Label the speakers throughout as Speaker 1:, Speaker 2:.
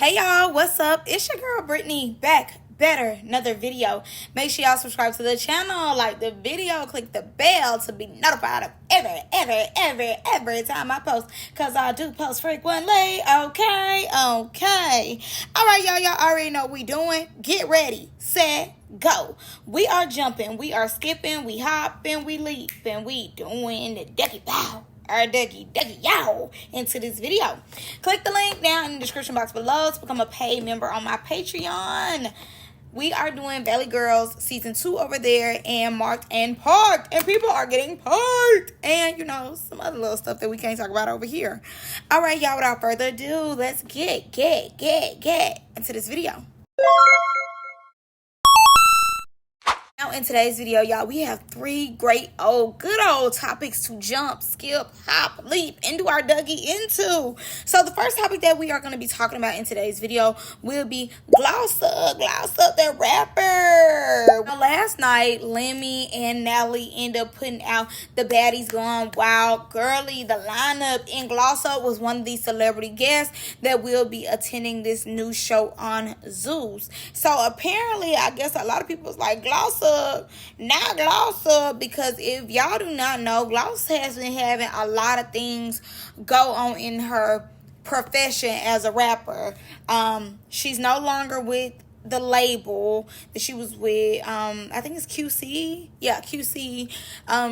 Speaker 1: Hey y'all, what's up? It's your girl Brittany back, better, another video. Make sure y'all subscribe to the channel, like the video, click the bell to be notified of every time I post, because I do post frequently. Okay. All right, y'all already know what we doing. Get ready, set, go. We are jumping, we are skipping, we hopping, we leaping, we doing the ducky bow. Or ducky yall into this video. Click the link down in the description box below to become a paid member on my Patreon. We are doing Valley Girls season 2 over there, and marked and parked, and people are getting parked, and you know, some other little stuff that we can't talk about over here. All right, y'all, without further ado, let's get into this video. Now in today's video, y'all, we have 3 great good old topics to jump, skip, hop, leap, and do our Dougie into. So the first topic that we are going to be talking about in today's video will be Gloss Up the rapper. Now, last night, Lemmy and Natalie ended up putting out the Baddies Gone Wild girly, the lineup, and Gloss Up was one of the celebrity guests that will be attending this new show on Zeus. So apparently, I guess a lot of people was like, Gloss Up, not Gloss Up, because if y'all do not know, Gloss has been having a lot of things go on in her profession as a rapper. She's no longer with the label that she was with. I think it's QC. Yeah, QC.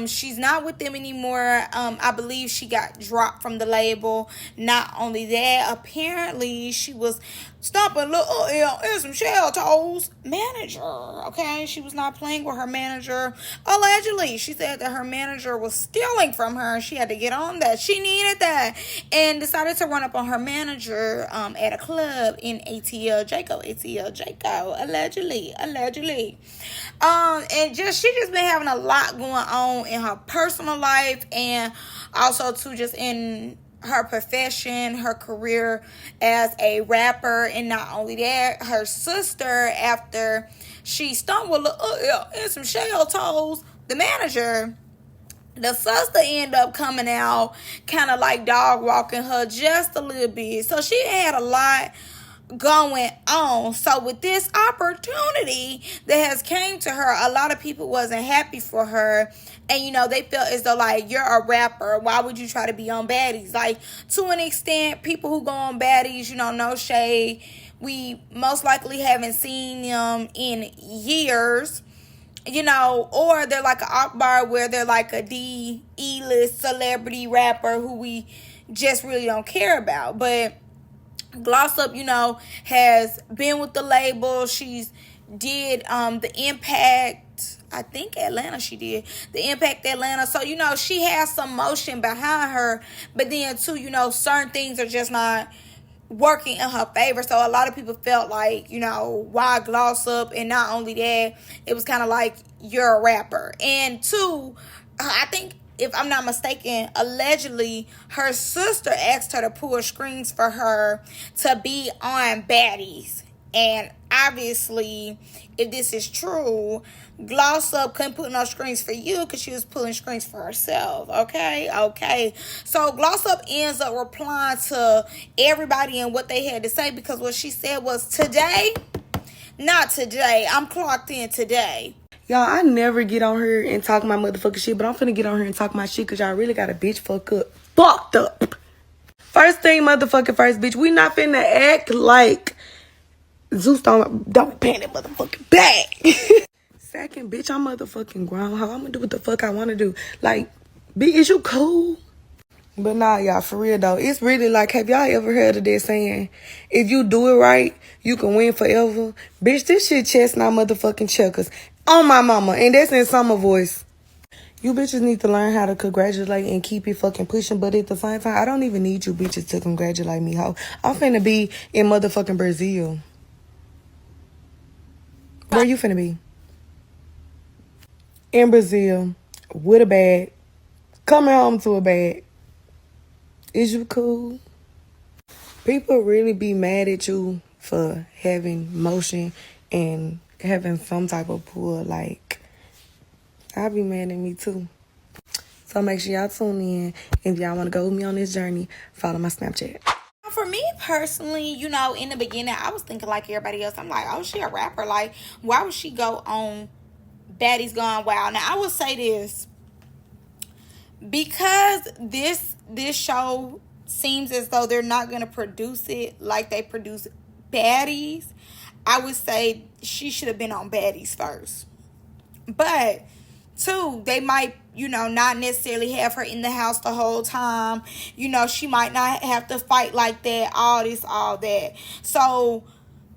Speaker 1: She's not with them anymore. I believe she got dropped from the label. Not only that, apparently she was stomping little in some shell toes manager. Okay, she was not playing with her manager. Allegedly, she said that her manager was stealing from her, and she had to get on that. She needed that, and decided to run up on her manager at a club in ATL Jaco, allegedly. And she just been having a lot going on in her personal life, and also too just in her profession, her career as a rapper. And not only that, her sister, after she stumbled in some shell toes, the manager, the sister ended up coming out kind of like dog walking her just a little bit. So she had a lot going on. So with this opportunity that has came to her, a lot of people wasn't happy for her, and you know, they felt as though like, you're a rapper, why would you try to be on Baddies? Like, to an extent, people who go on Baddies, you know, no shade, we most likely haven't seen them in years, you know, or they're like an Akbar, where they're like a E-list celebrity rapper who we just really don't care about. But Gloss Up, you know, has been with the label. She's did the Impact, I think Atlanta she did. The Impact Atlanta. So, you know, she has some motion behind her. But then, too, you know, certain things are just not working in her favor. So a lot of people felt like, you know, why Gloss Up? And not only that, it was kind of like, you're a rapper. And 2, I think, if I'm not mistaken, allegedly, her sister asked her to pull screens for her to be on Baddies. And obviously, if this is true, Gloss Up couldn't put no screens for you because she was pulling screens for herself. Okay. So Gloss Up ends up replying to everybody and what they had to say, because what she said was, today, not today. I'm clocked in today.
Speaker 2: Y'all, I never get on here and talk my motherfucking shit, but I'm finna get on here and talk my shit, because y'all really got a bitch fucked up. First thing, motherfucking first, bitch, we not finna act like Zeus don't pay that motherfucking back. Second, bitch, I'm motherfucking grown hoe. I'm gonna do what the fuck I wanna do. Like, bitch, is you cool? But nah, y'all, for real though, it's really like, have y'all ever heard of that saying, if you do it right, you can win forever? Bitch, this shit chestnut motherfucking checkers. On my mama, and that's in summer voice. You bitches need to learn how to congratulate and keep it fucking pushing, but at the same time, I don't even need you bitches to congratulate me, ho. I'm finna be in motherfucking Brazil. Where you finna be? In Brazil, with a bag, coming home to a bag. Is you cool? People really be mad at you for having motion and having some type of pull. Like, I'll be mad at me too. So make sure y'all tune in. If y'all want to go with me on this journey, follow my Snapchat.
Speaker 1: For me personally, you know, in the beginning, I was thinking like everybody else. I'm like, oh, she a rapper. Like, why would she go on Baddies Gone Wild? Now, I will say this. Because this show seems as though they're not going to produce it like they produce Baddies, I would say she should have been on Baddies first. But two, they might, you know, not necessarily have her in the house the whole time. You know, she might not have to fight like that, all this, all that. So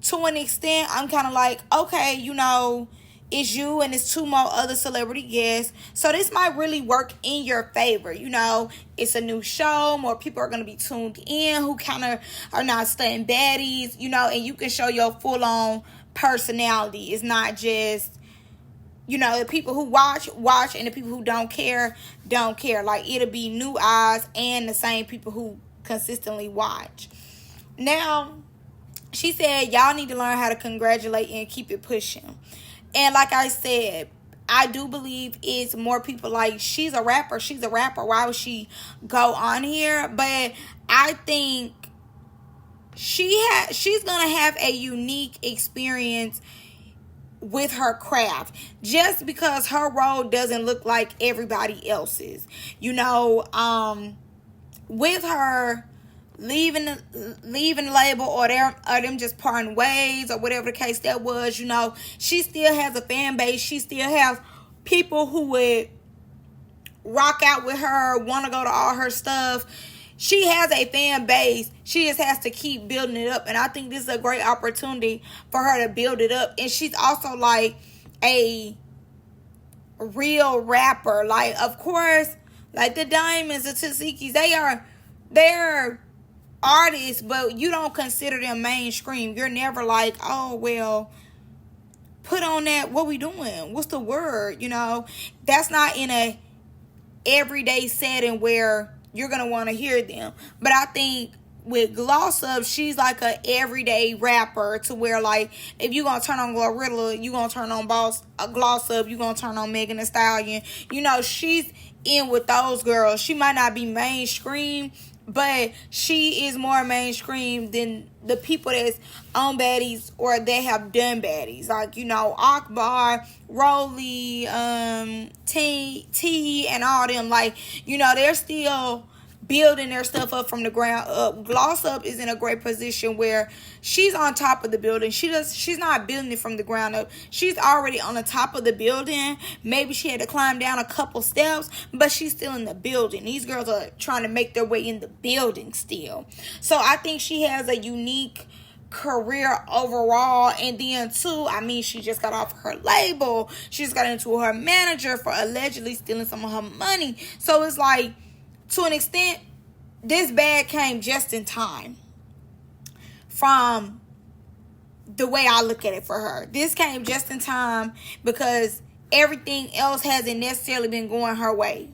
Speaker 1: to an extent, I'm kind of like, okay, you know, it's you and it's two more other celebrity guests. So this might really work in your favor. You know, it's a new show. More people are going to be tuned in who kind of are not studying baddies, you know, and you can show your full-on personality. It's not just, you know, the people who watch, and the people who don't care. Like, it'll be new eyes and the same people who consistently watch. Now, she said, y'all need to learn how to congratulate and keep it pushing. And like I said, I do believe it's more people like, she's a rapper. Why would she go on here? But I think she's going to have a unique experience with her craft, just because her role doesn't look like everybody else's. You know, with her leaving the label, or them just parting ways, or whatever the case that was, you know, she still has a fan base. She still has people who would rock out with her, want to go to all her stuff. She has a fan base. She just has to keep building it up. And I think this is a great opportunity for her to build it up. And she's also like a real rapper. Like, of course, like the Diamonds, the Tazikis, they're artists, but you don't consider them mainstream. You're never like, oh, well, put on that, what we doing? What's the word? You know, that's not in a everyday setting where you're going to want to hear them. But I think with Gloss Up, she's like a everyday rapper, to where, like, if you're going to turn on Glorilla, you're going to turn on Gloss Up, you're going to turn on Megan Thee Stallion. You know, she's in with those girls. She might not be mainstream, but she is more mainstream than the people that's on Baddies or that have done Baddies. Like, you know, Akbar, Rollie, T, and all them. Like, you know, they're still building their stuff up from the ground up. Gloss Up is in a great position where she's on top of the building. She's not building it from the ground up. She's already on the top of the building. Maybe she had to climb down a couple steps, but she's still in the building. These girls are trying to make their way in the building still. So I think she has a unique career overall. And then too, I mean, she just got off her label. She just got into her manager for allegedly stealing some of her money. So it's like, to an extent, this bag came just in time from the way I look at it for her. This came just in time because everything else hasn't necessarily been going her way.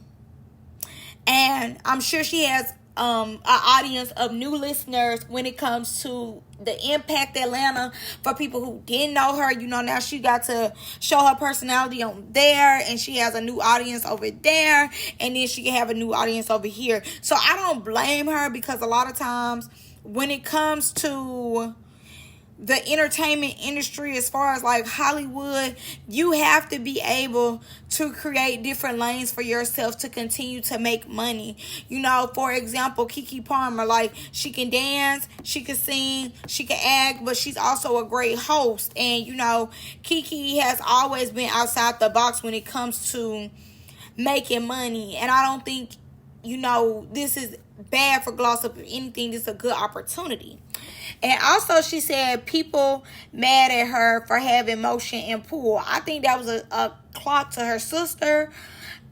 Speaker 1: And I'm sure she has an audience of new listeners when it comes to the Impact Atlanta. For people who didn't know her, you know, now she got to show her personality on there, and she has a new audience over there, and then she can have a new audience over here. So I don't blame her, because a lot of times when it comes to the entertainment industry, as far as like Hollywood, you have to be able to create different lanes for yourself to continue to make money. You know, for example, Keke Palmer, like, she can dance, she can sing, she can act, but she's also a great host. And, you know, Keke has always been outside the box when it comes to making money. And I don't think, you know, this is bad for Gloss Up. If anything, this is a good opportunity. And also, she said people mad at her for having motion and pool. I think that was a clock to her sister,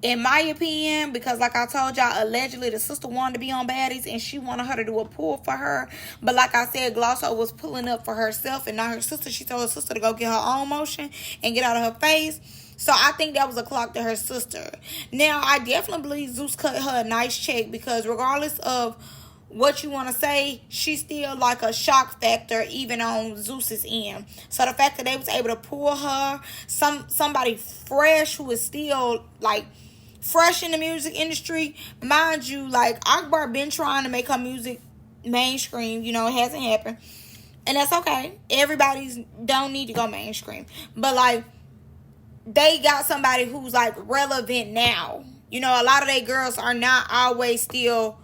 Speaker 1: in my opinion, because like I told y'all, allegedly the sister wanted to be on Baddies and she wanted her to do a pool for her. But like I said, Glosso was pulling up for herself and not her sister. She told her sister to go get her own motion and get out of her face. So I think that was a clock to her sister. Now, I definitely believe Zeus cut her a nice check, because regardless of what you want to say, she's still like a shock factor even on Zeus's end. So the fact that they was able to pull her, somebody fresh who is still like fresh in the music industry, mind you, like Akbar been trying to make her music mainstream. You know, it hasn't happened. And that's okay. Everybody's don't need to go mainstream. But like, they got somebody who's like relevant now. You know, a lot of they girls are not always still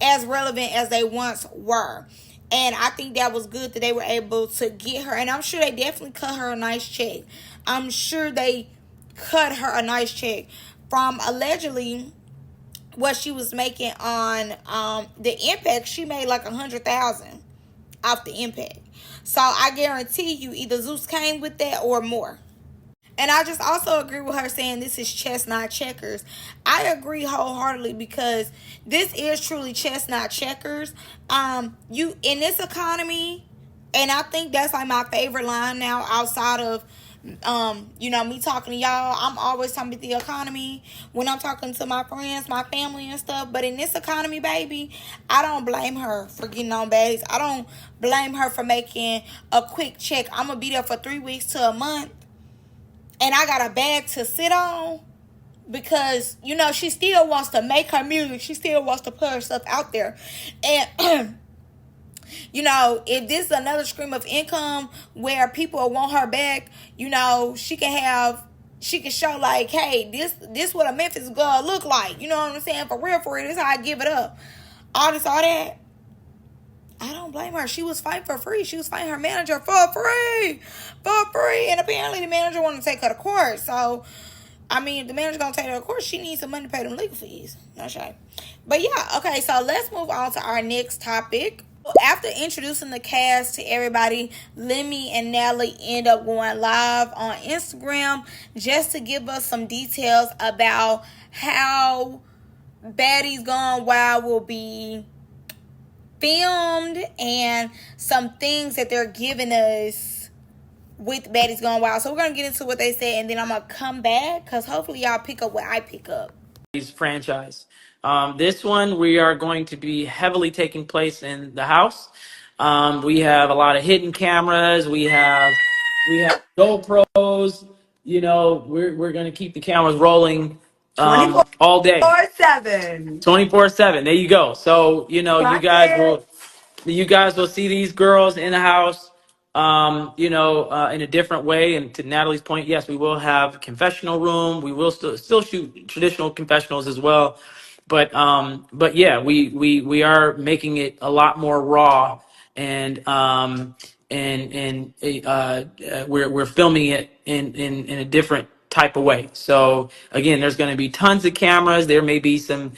Speaker 1: as relevant as they once were. And I think that was good that they were able to get her. And I'm sure they definitely cut her a nice check. I'm sure they cut her a nice check from allegedly what she was making on the Impact. She made like 100,000 off the Impact. So I guarantee you either Zeus came with that or more. And I just also agree with her saying this is chess, not checkers. I agree wholeheartedly because this is truly chess, not checkers. You in this economy, and I think that's like my favorite line now outside of me talking to y'all. I'm always talking about the economy when I'm talking to my friends, my family and stuff. But in this economy, baby, I don't blame her for getting on bags. I don't blame her for making a quick check. I'm gonna be there for 3 weeks to a month, and I got a bag to sit on because, you know, she still wants to make her music. She still wants to put her stuff out there. And, you know, if this is another stream of income where people want her back, you know, she can show like, hey, this what a Memphis girl look like. You know what I'm saying? For real, this is how I give it up. All that. I don't blame her. She was fighting for free. She was fighting her manager for free. And apparently the manager wanted to take her to court. So, I mean, if the manager going to take her to court, she needs some money to pay them legal fees. That's right. But yeah, okay, so let's move on to our next topic. After introducing the cast to everybody, Lemmy and Natalie end up going live on Instagram just to give us some details about how Baddies Gone Wild will be filmed and some things that they're giving us with Baddies Gone Wild. So we're going to get into what they said, and then I'm going to come back because hopefully y'all pick up what I pick up.
Speaker 3: Franchise. This one, we are going to be heavily taking place in the house. We have a lot of hidden cameras. We have GoPros. You know, we're going to keep the cameras rolling all day.
Speaker 2: 24/7.
Speaker 3: 24/7. There you go. So, you know, you guys will see these girls in the house, in a different way. And to Natalie's point, yes, we will have confessional room. We will still shoot traditional confessionals as well. But yeah, we are making it a lot more raw, and we're filming it in a different type of way. So again, there's going to be tons of cameras. There may be some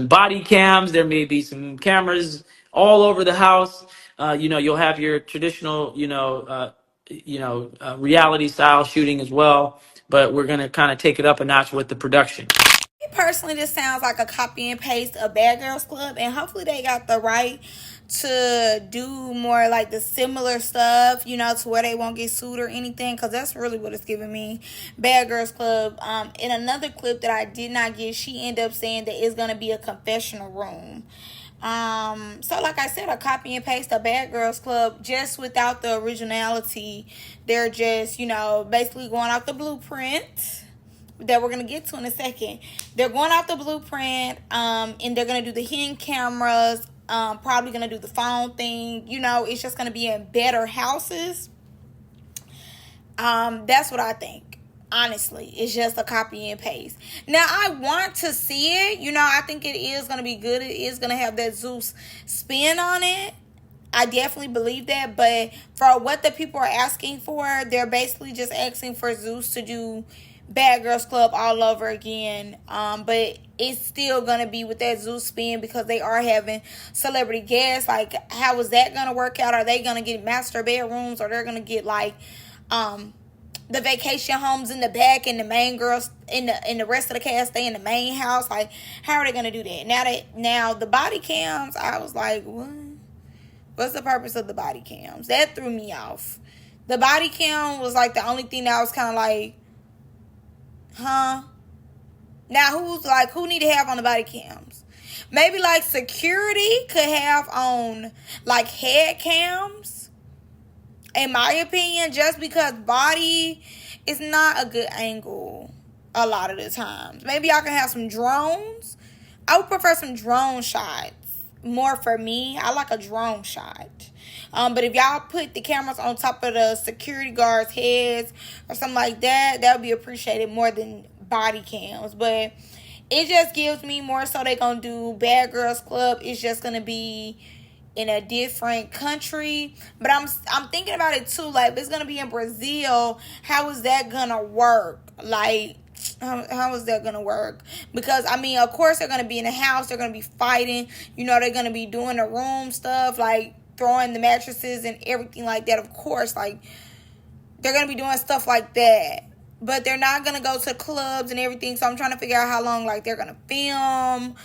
Speaker 3: body cams. There may be some cameras all over the house. You'll have your traditional, reality style shooting as well. But we're going to kind of take it up a notch with the production.
Speaker 1: Personally, this sounds like a copy and paste of Bad Girls Club, and hopefully they got the right to do more like the similar stuff, you know, to where they won't get sued or anything, because that's really what it's giving me. Bad Girls Club. In another clip that I did not get, she ended up saying that it's gonna be a confessional room. So like I said, a copy and paste of Bad Girls Club, just without the originality. They're just, you know, basically going off the blueprint that we're going to get to in a second. They're going off the blueprint, and they're going to do the hidden cameras, probably going to do the phone thing. You know, it's just going to be in better houses. That's what I think. Honestly, it's just a copy and paste. Now, I want to see it. You know, I think it is going to be good. It is going to have that Zeus spin on it. I definitely believe that. But for what the people are asking for, they're basically just asking for Zeus to do Bad Girls Club all over again. But it's still going to be with that Zeus spin because they are having celebrity guests. Like, how is that going to work out? Are they going to get master bedrooms, or they're going to get like the vacation homes in the back, and the main girls in the rest of the cast stay in the main house? Like, how are they going to do that? Now the body cams, I was like, what? What's the purpose of the body cams? That threw me off. The body cam was like the only thing that I was kind of like, huh? Now who need to have on the body cams? Maybe like security could have on like head cams, in my opinion, just because body is not a good angle a lot of the times. Maybe y'all can have some drones. I would prefer some drone shots more for me. I like a drone shot. But if y'all put the cameras on top of the security guards' heads or something like that, that would be appreciated more than body cams. But it just gives me more so they gonna do Bad Girls Club. It's just gonna be in a different country. But I'm thinking about it too. Like, if it's gonna be in Brazil, how is that gonna work? Like, how is that gonna work? Because I mean, of course they're gonna be in the house, they're gonna be fighting, you know, they're gonna be doing the room stuff, like throwing the mattresses and everything like that. Of course, like, they're gonna be doing stuff like that, but they're not gonna go to clubs and everything. So I'm trying to figure out how long, like, they're gonna film.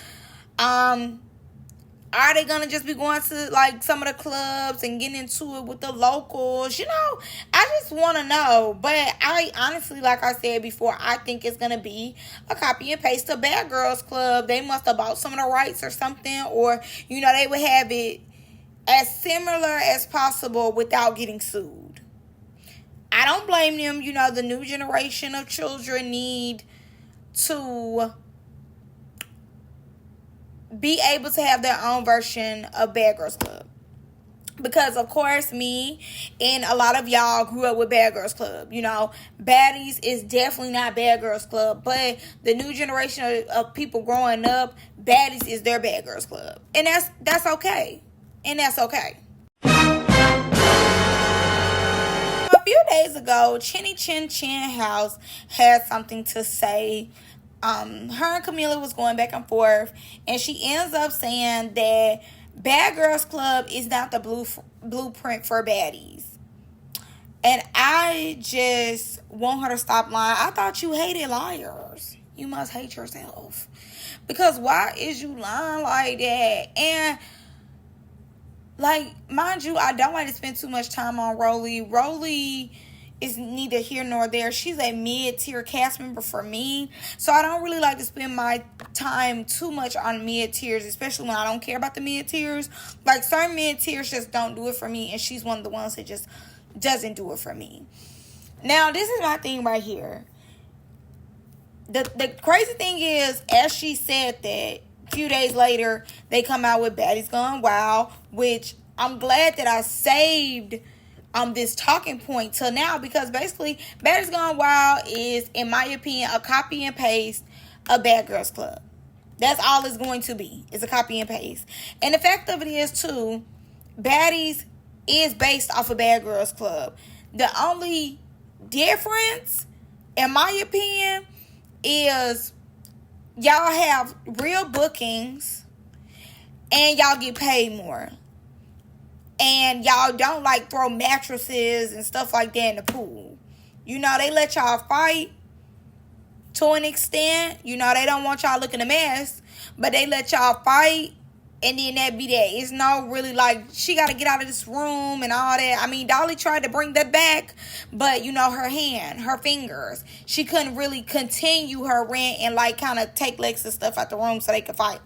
Speaker 1: Are they gonna just be going to, like, some of the clubs and getting into it with the locals? You know, I just want to know. But I honestly, like I said before, I think it's gonna be a copy and paste of Bad Girls Club. They must have bought some of the rights or something, or, you know, they would have it as similar as possible without getting sued. I don't blame them. You know, the new generation of children need to be able to have their own version of Bad Girls Club. Because, of course, me and a lot of y'all grew up with Bad Girls Club. You know, Baddies is definitely not Bad Girls Club. But the new generation of people growing up, Baddies is their Bad Girls Club. And that's okay. And that's okay. A few days ago, Chinny Chin Chin House had something to say. Her and Camila was going back and forth, and she ends up saying that Bad Girls Club is not the blueprint for baddies. And I just want her to stop lying. I thought you hated liars. You must hate yourself. Because why is you lying like that? And, like, mind you, I don't like to spend too much time on Rollie. Rollie is neither here nor there. She's a mid-tier cast member for me. So I don't really like to spend my time too much on mid-tiers, especially when I don't care about the mid-tiers. Like, certain mid-tiers just don't do it for me, and she's one of the ones that just doesn't do it for me. Now, this is my thing right here. The crazy thing is, as she said that, a few days later, they come out with Baddies Gone Wild, which I'm glad that I saved this talking point till now, because basically Baddies Gone Wild is, in my opinion, a copy and paste of Bad Girls Club. That's all it's going to be. It's a copy and paste. And the fact of it is too, Baddies is based off of Bad Girls Club. The only difference, in my opinion, is y'all have real bookings and y'all get paid more. And y'all don't, like, throw mattresses and stuff like that in the pool. You know, they let y'all fight to an extent. You know, they don't want y'all looking a mess. But they let y'all fight. And then that be that. It's no really, like, she got to get out of this room and all that. I mean, Dolly tried to bring that back. But, you know, her fingers. She couldn't really continue her rant and, like, kind of take Lex's stuff out the room so they could fight.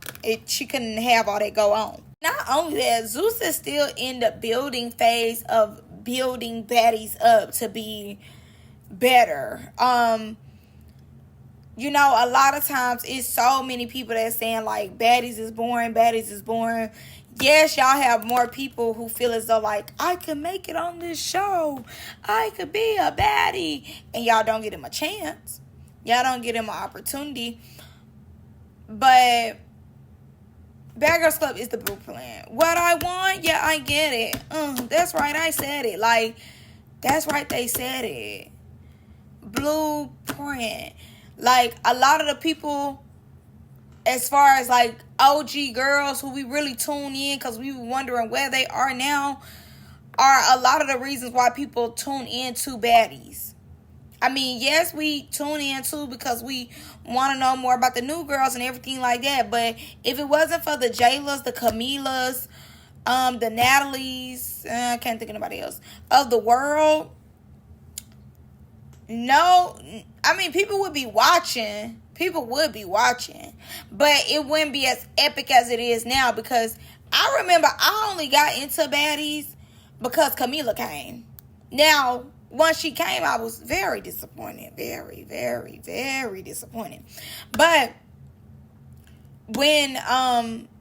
Speaker 1: She couldn't have all that go on. Not only that, Zeus is still in the building phase of building baddies up to be better. You know, a lot of times it's so many people that saying, like, baddies is boring, baddies is boring. Yes, y'all have more people who feel as though, like, I could make it on this show. I could be a baddie. And y'all don't get them a chance. Y'all don't get them an opportunity. But Bad Girls Club is the blueprint. What I want, yeah, I get it. That's right, I said it. Like, that's right, they said it. Blueprint. Like, a lot of the people, as far as, like, OG girls who we really tune in because we were wondering where they are now, are a lot of the reasons why people tune in to baddies. I mean, yes, we tune in too because we want to know more about the new girls and everything like that. But if it wasn't for the Jaylas, the Camilas, the Natalies, I can't think of anybody else, of the world, no, I mean, people would be watching. People would be watching. But it wouldn't be as epic as it is now, because I remember I only got into baddies because Camila came. Now, once she came, I was very disappointed. Very, very, very disappointed. But when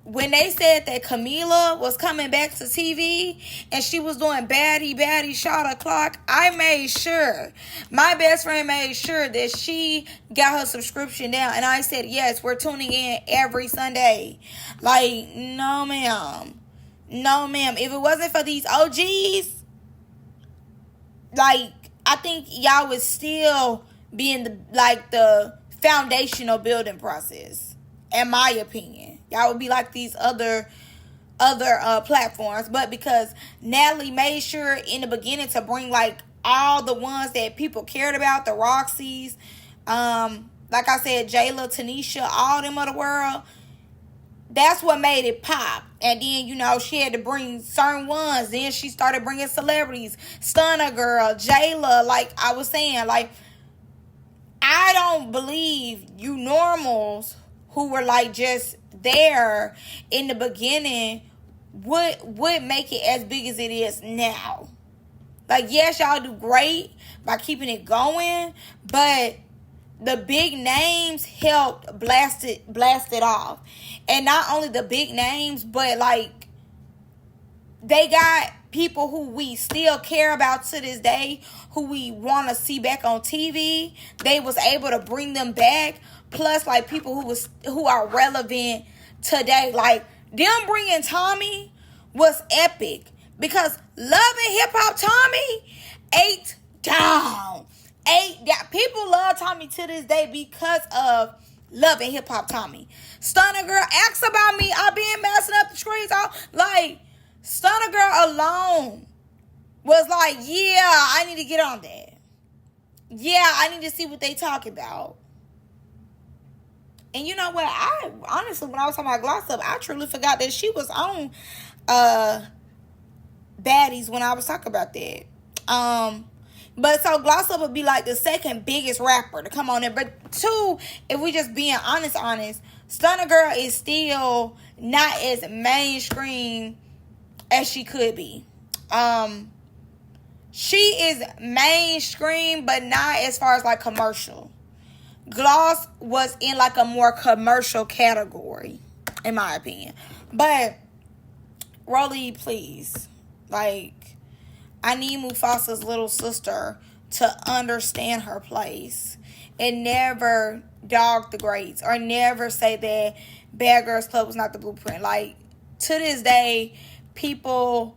Speaker 1: when they said that Camila was coming back to TV and she was doing baddie shot o'clock, I made sure, my best friend made sure that she got her subscription down. And I said, yes, we're tuning in every Sunday. Like, no, ma'am. No, ma'am. If it wasn't for these OGs, like, I think y'all would still be in the foundational building process, in my opinion. Y'all would be like these other platforms. But because Natalie made sure in the beginning to bring like all the ones that people cared about, the Roxys, like I said, Jayla, Tanisha, all them of the world, that's what made it pop. And then, you know, she had to bring certain ones. Then she started bringing celebrities. Stunner Girl, Jayla, like I was saying, like, I don't believe you normals who were like just there in the beginning would make it as big as it is now. Like, yes, y'all do great by keeping it going, but the big names helped blast it off. And not only the big names, but like they got people who we still care about to this day, who we want to see back on TV. They was able to bring them back. Plus, like, people who are relevant today. Like, them bringing Tommy was epic. Because Love and Hip Hop Tommy ate down. People love Tommy to this day because of Love and Hip Hop Tommy. Stunner Girl, ask about me. I been messing up the screens. Like, Stunner Girl alone was like, yeah, I need to get on that. Yeah, I need to see what they talk about. And you know what? I honestly, when I was talking about Gloss Up, I truly forgot that she was on Baddies when I was talking about that. But so Gloss Up would be like the second biggest rapper to come on there. But two, if we just being honest, Stunner Girl is still not as mainstream as she could be. She is mainstream, but not as far as like commercial. Gloss was in like a more commercial category, in my opinion. But Rollie, please, like, I need Mufasa's little sister to understand her place and never dog the greats or never say that Bad Girls Club was not the blueprint. Like, to this day, people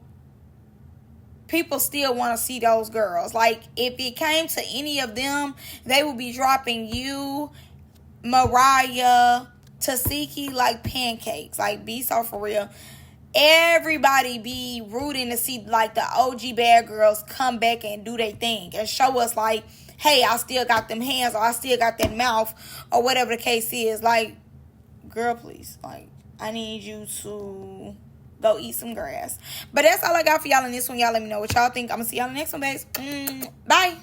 Speaker 1: still want to see those girls. Like, if it came to any of them, they would be dropping you, Mariah, Tasiki like pancakes. Like, be so for real. Everybody be rooting to see like the OG Bad Girls come back and do their thing and show us like, hey, I still got them hands or I still got that mouth or whatever the case is. Like, girl, please. Like, I need you to go eat some grass. But that's all I got for y'all in this one. Y'all let me know what y'all think. I'm going to see y'all in the next one, babes. Bye.